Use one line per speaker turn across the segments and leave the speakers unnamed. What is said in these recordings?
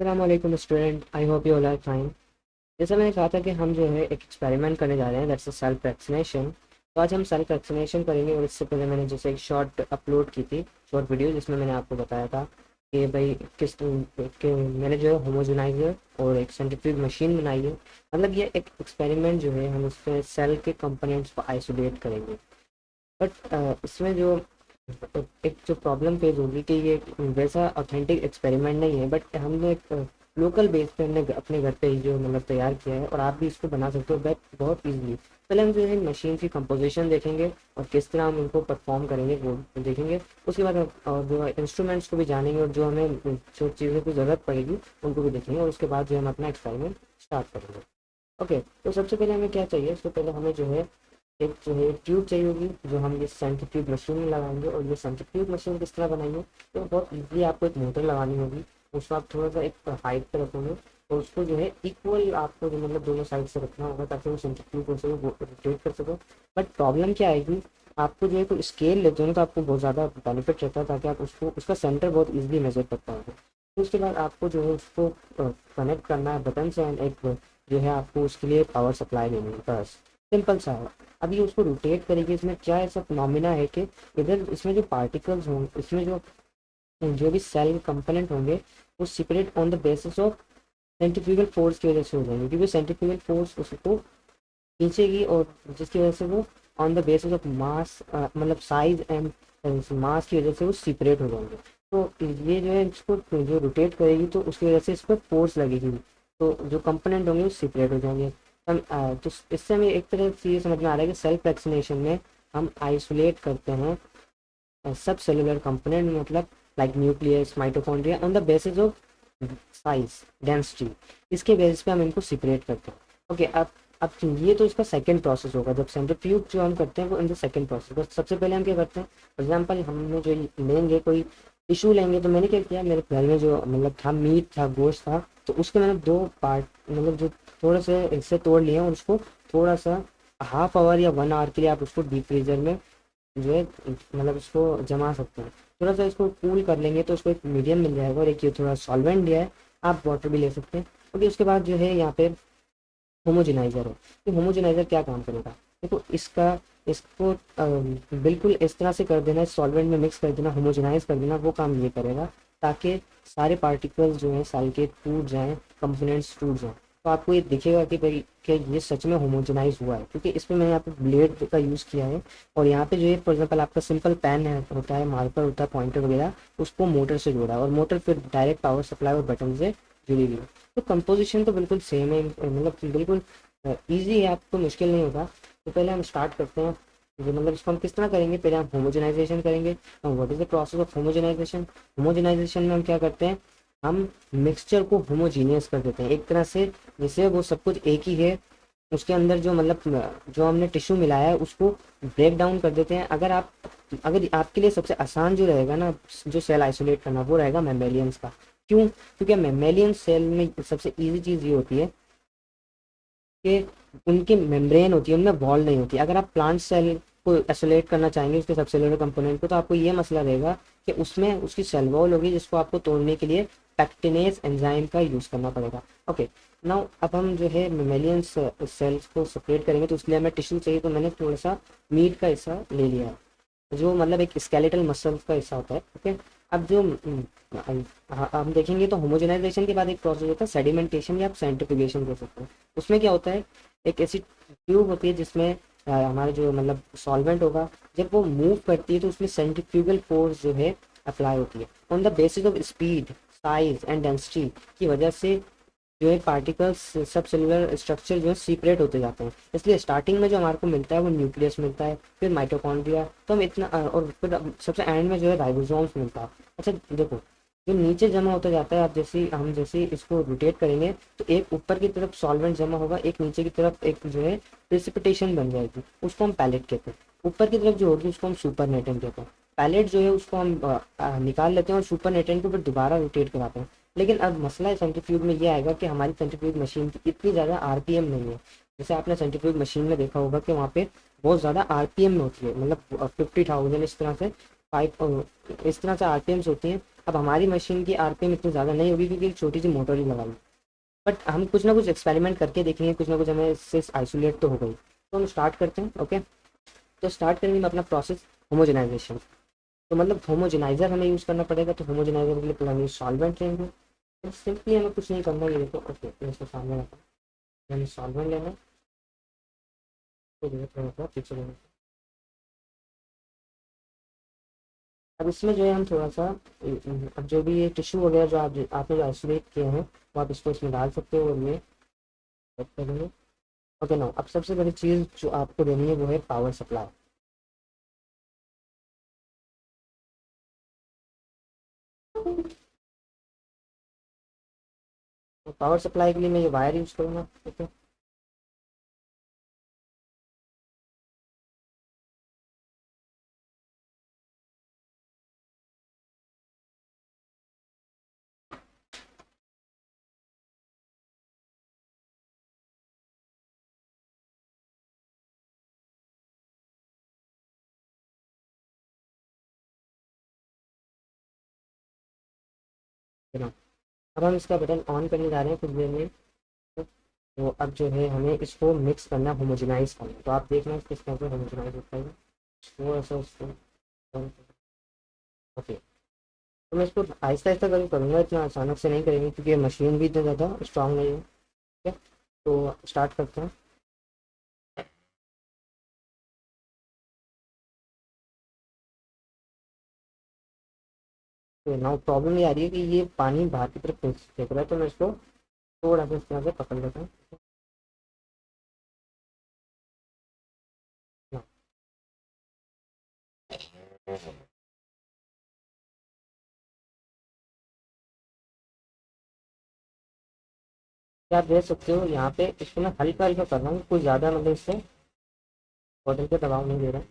अस्सलाम student, I hope you all are fine. जैसा मैंने कहा था कि हम जो है एक एक्सपेरिमेंट करने जा रहे हैं, दैट्स अ सेल्फ वैक्सीनेशन। तो आज हम सेल्फ वैक्सीनेशन करेंगे और इससे पहले मैंने जैसे एक शॉर्ट अपलोड की थी, शॉर्ट वीडियो, जिसमें मैंने आपको बताया था कि भाई कि मैंने जो है होमोजेनाइजर और एक सेंट्रीफ्यूज मशीन बनाई है। मतलब ये एक एक्सपेरिमेंट जो है, हम उसमें सेल के कंपोनेंट्स को आइसोलेट करेंगे। बट इसमें जो एक जो प्रॉब्लम फेस होगी कि ये वैसा ऑथेंटिक एक्सपेरिमेंट नहीं है, बट हमने एक लोकल बेस पे हमने अपने घर पे ही जो मतलब तैयार किया है, और आप भी इसको बना सकते हो बहुत इजीली। पहले हम जो है मशीन की कंपोजिशन देखेंगे और किस तरह हम उनको परफॉर्म करेंगे वो देखेंगे। उसके बाद और जो इंस्ट्रूमेंट्स को भी जानेंगे और जो हमें जो चीज़ों की ज़रूरत पड़ेगी उनको भी देखेंगे, और उसके बाद जो हम अपना एक्सपेरिमेंट स्टार्ट करेंगे। ओके, तो सबसे पहले हमें क्या चाहिए? उससे पहले हमें जो है एक जो है ट्यूब चाहिए होगी, जो हम ये सेंट्रीफ्यूज मशीन में लगाएंगे। और ये सेंट्रीफ्यूज मशीन किस तरह बनाएंगे? तो बहुत इजीली आपको एक मोटर लगानी होगी, उसको आप थोड़ा सा एक हाइट पे रखोगे, और उसको जो है इक्वल आपको जो मतलब दोनों साइड से रखना होगा, ताकि वो सेंट्रीफ्यूज को से रोटेट कर सको। बट प्रॉब्लम क्या आएगी? आपको जो है कोई स्केल लेते हो ना, तो आपको बहुत ज़्यादा बेनिफिट रहता है, ताकि आप उसको उसका सेंटर बहुत इजीली मेजर कर पाओगे। तो उसके बाद आपको जो है उसको कनेक्ट करना है बटन से, एंड एक जो है आपको उसके लिए पावर सप्लाई लेनी है, बस सिंपल सा है। अभी उसको रोटेट करेंगे, इसमें क्या ऐसा फिनोमिना है कि इधर इसमें जो पार्टिकल्स होंगे, इसमें जो जो भी सेल कंपोनेंट होंगे, वो separate on the basis of centrifugal force की वजह से हो जाएंगे, क्योंकि सेंट्रीफ्यूगल फोर्स उसको खींचेगी, और जिसकी वजह से वो on the basis of mass, मतलब साइज एंड मास की वजह से वो सेपरेट हो जाएंगे। तो ये जो है इसको जो रोटेट करेगी, तो उसकी वजह से इस पर फोर्स लगेगी, तो जो कंपोनेंट होंगे वो सेपरेट हो जाएंगे। तो इससे हमें एक तरह से ये समझ में आ रहा है कि सेल्फ वैक्सीनेशन में हम आइसोलेट करते हैं सब सेलुलर कंपोनेंट, मतलब like nucleus, mitochondria, on the basis of size, density. इसके बेसिस पे हम इनको सेपरेट करते हैं। ओके, अब ये तो इसका सेकंड प्रोसेस होगा, जब सेंट्रीफ्यूज जो हम करते हैं वो इन द सेकंड प्रोसेस। बस सबसे पहले हम क्या करते हैं, फॉर एग्जांपल हमने जो लेंगे कोई टिश्यू लेंगे, तो मैंने क्या किया, मेरे घर में जो मतलब था, मीट था, गोश्त था, तो उसके मैंने दो पार्ट, मतलब जो थोड़े से हिस्से तोड़ लिए, और उसको थोड़ा सा हाफ आवर या 1 आवर के लिए आप उसको डीप फ्रीजर में जो है मतलब इसको जमा सकते हैं। थोड़ा सा इसको कूल कर लेंगे तो उसको एक मीडियम मिल जाएगा, और एक ये थोड़ा सॉल्वेंट दिया है, आप वाटर भी ले सकते हैं। ओके, उसके बाद जो है यहाँ पे होमोजेनाइजर है। तो होमोजेनाइजर क्या काम करेगा? देखो, इसको बिल्कुल इस तरह से कर देना, सॉल्वेंट में मिक्स कर देना, होमोजेनाइज कर देना, वो काम ये करेगा, ताकि सारे पार्टिकल्स जो हैं साल के टूट जाएं, कंपोनेंट्स टूट जाएं। तो आपको ये दिखेगा कि भाई कि ये सच में होमोजेनाइज हुआ है, क्योंकि इसमें मैंने यहाँ पे ब्लेड का यूज़ किया है। और यहाँ पे जो है फॉर एग्जाम्पल आपका सिंपल पेन है, होता है, मार्कर होता है, पॉइंटर वगैरह, उसको मोटर से जोड़ा है, और मोटर फिर डायरेक्ट पावर सप्लाई और बटन से जुड़ी हुई है। तो कंपोजिशन तो बिल्कुल सेम है, मतलब बिल्कुल ईजी है, आपको मुश्किल नहीं होगा। तो पहले हम स्टार्ट करते हैं, जो मतलब इसको हम किस तरह करेंगे, पहले हम होमोजेनाइजेशन करेंगे। What is the process of homogenization? Homogenization में हम क्या करते हैं, हम मिक्सचर को होमोजीनियस कर देते हैं, एक तरह से जैसे वो सब कुछ एक ही है। उसके अंदर जो मतलब जो हमने टिश्यू मिलाया है उसको ब्रेक डाउन कर देते हैं। अगर आपके लिए सबसे आसान जो रहेगा ना, जो सेल आइसोलेट करना, वो रहेगा मेमेलियंस का। क्यों? क्योंकि मेमेलियन सेल में सबसे इजी चीज़ ये होती है कि उनकी मेम्ब्रेन होती है, उनमें वॉल नहीं होती। अगर आप प्लांट सेल को आइसोलेट करना चाहेंगे, उसके सबसेलुलर कंपोनेंट को, तो आपको ये मसला रहेगा कि उसमें उसकी सेल वॉल होगी, जिसको आपको तोड़ने के लिए पैक्टिनेज एंजाइम का यूज़ करना पड़ेगा। ओके, नाउ अब हम जो है मेमेलियन सेल्स को सेपरेट करेंगे, तो उसके लिए हमें टिश्यू चाहिए। तो मैंने थोड़ा सा मीट का हिस्सा ले लिया है, जो मतलब एक स्केलेटल मसल का हिस्सा होता है। ओके, अब जो हम देखेंगे, तो होमोजेनाइजेशन के बाद एक प्रोसेस होता है सेडिमेंटेशन, या आप सेंट्रीफ्यूगेशन कह सकते हैं। उसमें क्या होता है, एक ऐसी ट्यूब होती है जिसमें हमारा जो मतलब सॉल्वेंट होगा, जब वो मूव करती है, तो उसमें सेंट्रीफ्यूगल फोर्स जो है अप्लाई होती है। On the basis of speed, size and density की वजह से जो है पार्टिकल्स, सब सेलुलर स्ट्रक्चर जो है सीपरेट होते जाते हैं। इसलिए स्टार्टिंग में जो हमारे को मिलता है वो न्यूक्लियस मिलता है, फिर माइटोकॉन्ड्रिया, तो हम इतना और फिर सबसे एंड में जो है राइबोसोम्स मिलता है। अच्छा देखो, जो नीचे जमा होता जाता है, आप जैसे इसको रोटेट करेंगे, तो एक ऊपर की तरफ सॉल्वेंट जमा होगा, एक नीचे की तरफ एक जो है प्रेसिपिटेशन बन जाएगी, उसको हम पैलेट कहते हैं। ऊपर की तरफ जो होगी उसको हम सुपर नेटेंट कहते हैं। पैलेट जो है उसको हम निकाल लेते हैं, और सुपर नेटेंट को फिर दोबारा रोटेट कराते हैं। लेकिन अब मसला सेंट्रीफ्यूज में ये आएगा कि हमारी सेंट्रीफ्यूज मशीन की इतनी ज़्यादा आरपीएम नहीं है। जैसे आपने सेंट्रीफ्यूज मशीन में देखा होगा कि वहाँ पे बहुत ज़्यादा आरपीएम में होती है, मतलब 50,000 इस तरह से 5 इस तरह से आरपीएम्स होती हैं। अब हमारी मशीन की आरपीएम इतनी ज़्यादा नहीं होगी क्योंकि एक छोटी सी मोटर ही लगा ली, बट हम कुछ ना कुछ एक्सपेरिमेंट करके देखेंगे, कुछ ना कुछ हमें इससे आइसोलेट तो हो गई। तो हम स्टार्ट करते हैं। ओके, तो स्टार्ट करेंगे हम अपना प्रोसेस होमोजेनाइजेशन। तो मतलब होमोजेनाइजर हमें यूज़ करना पड़ेगा। तो होमोजेनाइजर के लिए पहले हम सॉल्वेंट लेंगे। तो सिंपली हमें कुछ नहीं करना, ये देखो। ओके, इसको सामने रखा, हमें सॉल्वेंट लेना है। तो ये थोड़ा सा पीछे लेना है। अब इसमें जो है हम थोड़ा सा अब जो भी ये टिश्यू वगैरह जो आपने जो आइसोलेट किए हैं, वो आप इसको इसमें डाल सकते हो और ये सेट करेंगे। ओके ना, अब सबसे बड़ी चीज़ जो आपको देनी है वो है पावर सप्लाई। तो पावर सप्लाई के लिए मैं ये वायर यूज़ करूँगा। ओके, ना, अब हम इसका बटन ऑन करने जा रहे हैं कुछ देर में। तो अब जो है हमें इसको मिक्स करना, होमोजेनाइज करना। तो आप देखना किस तरह से होमोजेनाइज होता है। थोड़ा सा इसको, ओके। तो मैं इसको आहिस्ता आहिस्ता करके करूँगा, इतना अचानक से नहीं करेंगे क्योंकि ये मशीन भी इतना ज़्यादा स्ट्रांग नहीं है। ठीक है, तो स्टार्ट करते हैं। तो नाउ प्रॉब्लम ये आ रही है कि ये पानी बाहर की तरफ फेंक रहा है। तो मैं इसको थोड़ा सा इस तरह से पकड़ लेता हूँ। Now, क्या आप देख सकते हो यहाँ पे इसको मैं हल्का हल्का कर रहा हूँ, कोई ज़्यादा मतलब इससे बॉटल पे दबाव नहीं दे रहा।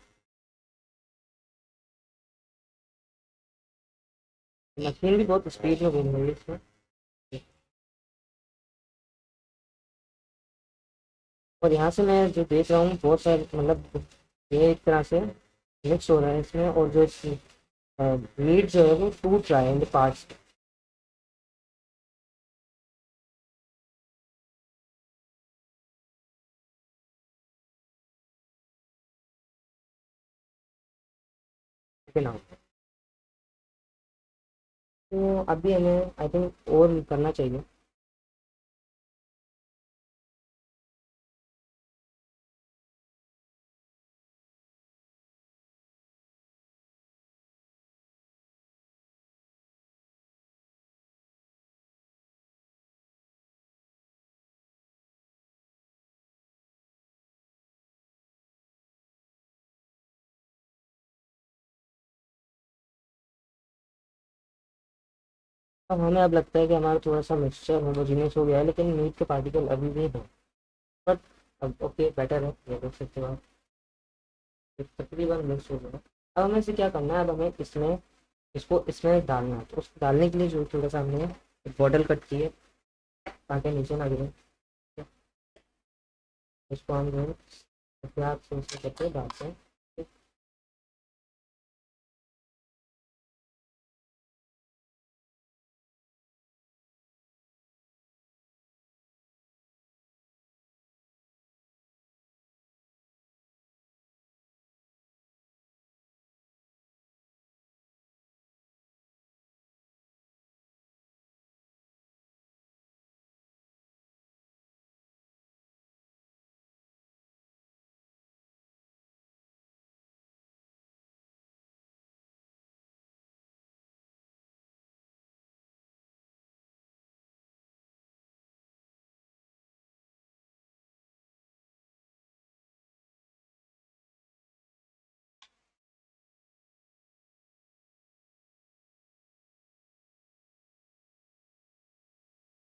मशीन भी बहुत स्पीड में घूम रही है इसमें। और यहाँ से मैं जो देख रहा हूँ बहुत सारे मतलब ये एक तरह से मिक्स हो रहा है इसमें, और जो मीट जो है वो टूट रहा है इन पार्ट्स। के नाम, तो अभी हमें आई थिंक और करना चाहिए। अब हमें अब लगता है कि हमारा थोड़ा सा मिक्सचर होमोजीनियस हो गया है, लेकिन मीट के पार्टिकल अभी भी हैं। बट अब ओके, बेटर है, ये देख सकते हो आप, ये तकरीबन मिक्स हो गया है। अब हमें इसे क्या करना है, अब हमें इसमें इसको इसमें डालना है। तो उसको डालने के लिए जो थोड़ा सा हमने एक बॉटल कट की है ताकि नीचे ना गिरे। इसको हम जो है प्याज से इसे करके डालते हैं। ठीक,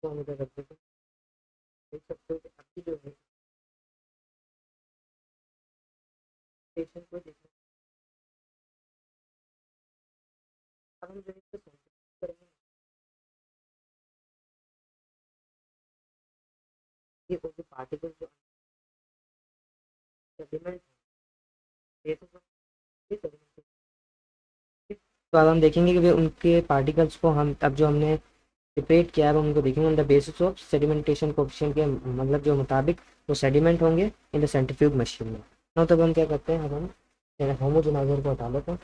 तो हम इधर रख देते हैं। देख सकते हो कि अभी जो है पेशेंट को देखना। अब हम जो है इसको सेंसिटिव करेंगे। ये वो जो पार्टिकल जो सेडिमेंट है, ये तो ये सेडिमेंट तो अब हम देखेंगे कि वे उनके पार्टिकल्स को हम अब जो हमने सेपरेट किया है अब उनको देखेंगे on the basis of sedimentation coefficient के मतलब जो मुताबिक वो सेडिमेंट होंगे इन द सेंट्रीफ्यूग मशीन में। तो तब हम क्या करते हैं, अब हम होमोजेनाइजर को हटा लेते हैं,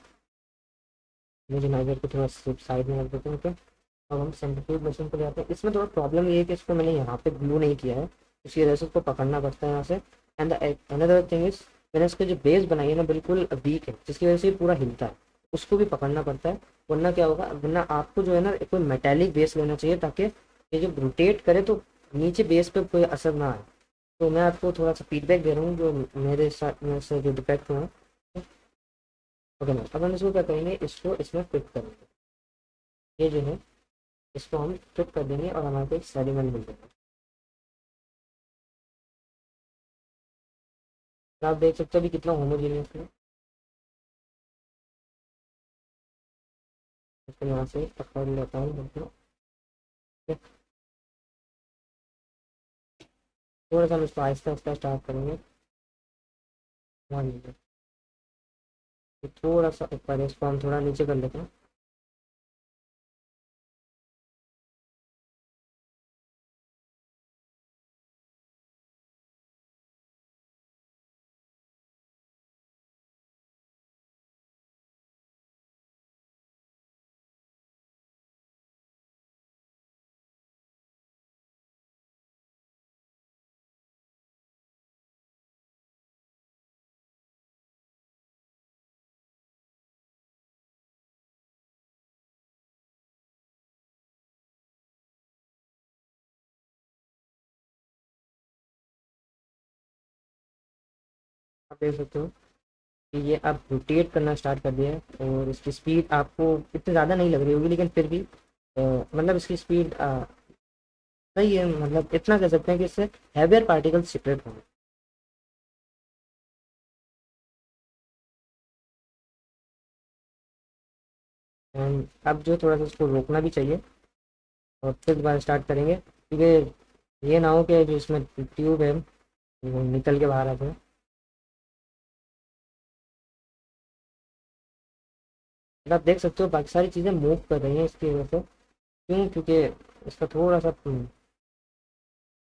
होमोजेनाइजर को थोड़ा साइड में रख देते हैं। ओके, अब हम सेंट्रीफ्यूज मशीन पर जाते हैं। इसमें थोड़ा प्रॉब्लम ये है कि इसको मैंने यहाँ पे ग्लू नहीं किया है, उसकी वजह से उसको पकड़ना पड़ता है यहाँ से। एंड अनदर थिंग इज, मैंने इसकी जो बेस बनाई है ना बिल्कुल वीक है, जिसकी वजह से ये पूरा हिलता है, उसको भी पकड़ना पड़ता है। वरना क्या होगा, वरना आपको जो है ना कोई मेटेलिक बेस लेना चाहिए ताकि ये जो रोटेट करे तो नीचे बेस पे कोई असर ना आए। तो मैं आपको थोड़ा सा फीडबैक दे रहा हूँ जो मेरे साथ मेरे से जो डिफेक्ट हुआ है। ओके ना, अब हम इसको क्या करेंगे, इसको इसमें फिट करेंगे। ये जो है इसको हम फिट कर देंगे और हमारे को एक सेडिमेंट मिल जाएगा। तो आप देख सकते हो अभी कितना होमोजीनियस है। इसको यहाँ से पकड़ लेता हूँ बिल्कुल। थोड़ा सा हम इसको आहिस्ता आहिस्ता स्टार्ट करेंगे। मान लीजिए तो थोड़ा सा ऊपर है, इसको हम थोड़ा नीचे कर लेते हैं। आप देख सकते हो कि ये अब रोटेट करना स्टार्ट कर दिया है और इसकी स्पीड आपको इतनी ज़्यादा नहीं लग रही होगी, लेकिन फिर भी मतलब इसकी स्पीड सही है। मतलब इतना कह सकते हैं कि इससे हैवियर पार्टिकल्स सेपरेट होंगे। एंड अब जो थोड़ा सा इसको रोकना भी चाहिए और फिर दोबारा स्टार्ट करेंगे, क्योंकि ये ना हो कि जो इसमें ट्यूब है वो निकल के बाहर आ जाए। आप देख सकते हो बाकी सारी चीज़ें मूव कर रही हैं इसकी वजह से। क्यों? क्योंकि इसका थोड़ा सा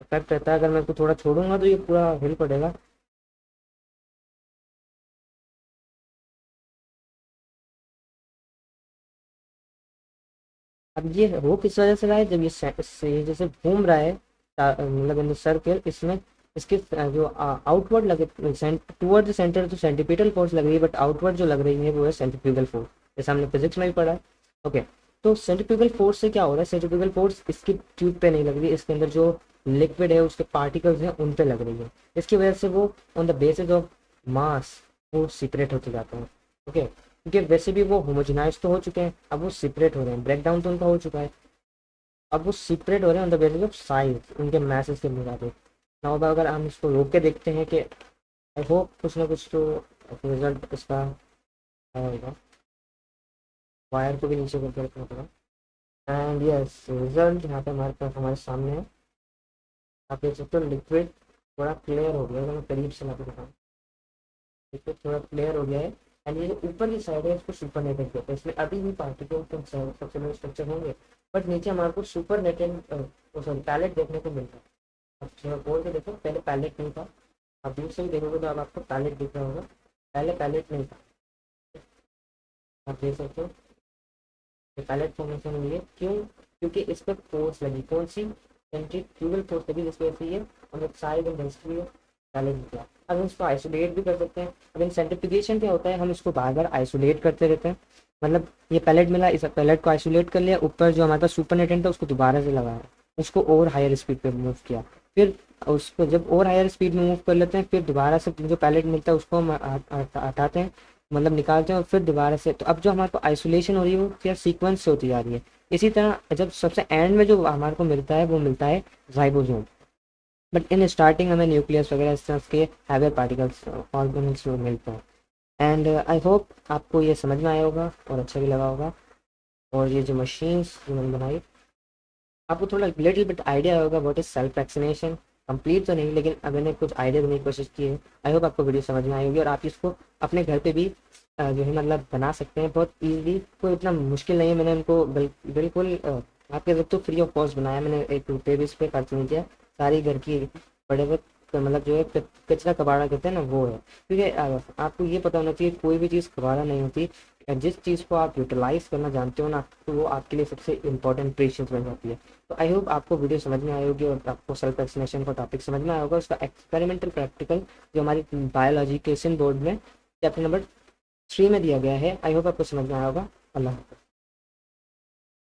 इफेक्ट रहता है। अगर मैं इसको थोड़ा छोड़ूंगा तो ये पूरा हिल पड़ेगा। अब ये हो किस वजह से रहा है, जब ये जैसे घूम रहा है मतलब इन सर्कल, इसमें इसके जो आउटवर्ड लगे टूवर्ड द सेंटर तो सेंट्रीपिटल फोर्स लग रही है, बट आउटवर्ड जो लग रही है वो है सेंट्रीफ्यूगल फोर्स, जैसे हमने फिजिक्स में भी पढ़ा है। ओके, तो सेंट्रीफ्यूगल फोर्स से क्या हो रहा है, सेंट्रीफ्यूगल फोर्स इसकी ट्यूब पे नहीं लग रही, इसके अंदर जो लिक्विड है उसके पार्टिकल्स हैं उन पे लग रही है। इसकी वजह से वो on the basis of mass वो सीपरेट होते जाते हैं। ओके, क्योंकि वैसे भी वो होमोजेनाइज तो हो चुके हैं, अब वो सेपरेट हो रहे हैं, ब्रेक डाउन तो उनका हो चुका है, अब वो सेपरेट हो रहे हैं on the basis of size, उनके मैसेज के मुताबिक। नाउ अगर हम इसको रोक के देखते हैं कि आई होप कुछ ना कुछ तो रिजल्ट इसका आएगा। वायर को भी नीचे करके रखना पड़ा। एंड यस, रिजल्ट यहाँ पे हमारे पास हमारे सामने है। आप देख सकते हो लिक्विड थोड़ा क्लियर हो गया है। अगर मैं करीब से ला के दिखाऊँ, लिक्विड थोड़ा क्लियर हो गया है। एंड ये जो ऊपर की साइड है इसको सुपर नेटेड कहते हैं, इसमें अभी भी पार्टिकल के सबसे बड़े स्ट्रक्चर होंगे, बट नीचे हमारे को सुपर नेटेड सॉरी पैलेट देखने को मिलता है। अब थोड़ा बोल के देखो, पहले पैलेट नहीं था। आप दूर से भी देखोगे तो अब आपको पैलेट दिख रहा होगा, पहले पैलेट नहीं था। आप देख सकते हो ये पैलेट फॉर्मेशन हुई है। क्यों? क्योंकि इस पर फोर्स लगी, कौन सी? सेंट्रीफ्यूगल फोर्स लगी, जिसकी वजह से ये और एक साइड एंड डेंसिटी पैलेट निकला। अब हम इसको आइसोलेट भी कर सकते हैं। अब इन सेंट्रीफ्यूगेशन क्या होता है, हम इसको बार बार आइसोलेट करते रहते हैं। मतलब ये पैलेट मिला, इस पैलेट को आइसोलेट कर लिया, ऊपर जो हमारे पास सुपर नेटेंट है उसको दोबारा से लगाया, उसको और हायर स्पीड पे मूव किया। फिर उसको जब और हायर स्पीड में मूव कर लेते हैं, फिर दोबारा से जो पैलेट मिलता है उसको हम हटाते हैं, मतलब निकालते हैं, और फिर दोबारा से। तो अब जो हमारे को आइसोलेशन हो रही है वो क्या सीक्वेंस से होती जा रही है। इसी तरह जब सबसे एंड में जो हमारे को मिलता है वो मिलता है राइबोसोम, बट इन स्टार्टिंग हमें न्यूक्लियस वगैरह इस तरह के हैवियर पार्टिकल्स ऑर्गेनिल्स मिलते हैं। एंड आई होप आपको ये समझ में आया होगा और अच्छा भी लगा होगा। और ये जो मशीन्स जो मैंने बनाई, आपको थोड़ा लिटिल बिट आइडिया होगा what is self vaccination. Complete तो नहीं, लेकिन अब मैंने कुछ आइडिया देने की कोशिश की है। आई होप आपको वीडियो समझ में आई होगी और आप इसको अपने घर पे भी जो है मतलब बना सकते हैं बहुत इजीली, कोई इतना मुश्किल नहीं है। मैंने उनको बिल्कुल आपके सब तो फ्री ऑफ कॉस्ट बनाया, मैंने एक रुपये भी इस पर खर्च नहीं किया। सारी घर की बड़े हुए मतलब जो है कचरा कबाड़ा कहते हैं ना वो है। क्योंकि आपको ये पता होना चाहिए कोई भी चीज़ कबाड़ा नहीं होती। जिस चीज़ को आप यूटिलाइज करना जानते हो ना, तो वो आपके लिए सबसे इंपॉर्टेंट प्रेशियस बन जाती है। तो आई होप आपको वीडियो समझ में आई होगी और आपको सेल्फ वैक्सीनेशन का टॉपिक समझ में आया होगा। उसका एक्सपेरिमेंटल प्रैक्टिकल जो हमारी बायोलॉजी के बोर्ड में चैप्टर नंबर 3 में दिया गया है। आई होप आपको समझ में आया होगा। अल्लाह हाफ़िज़।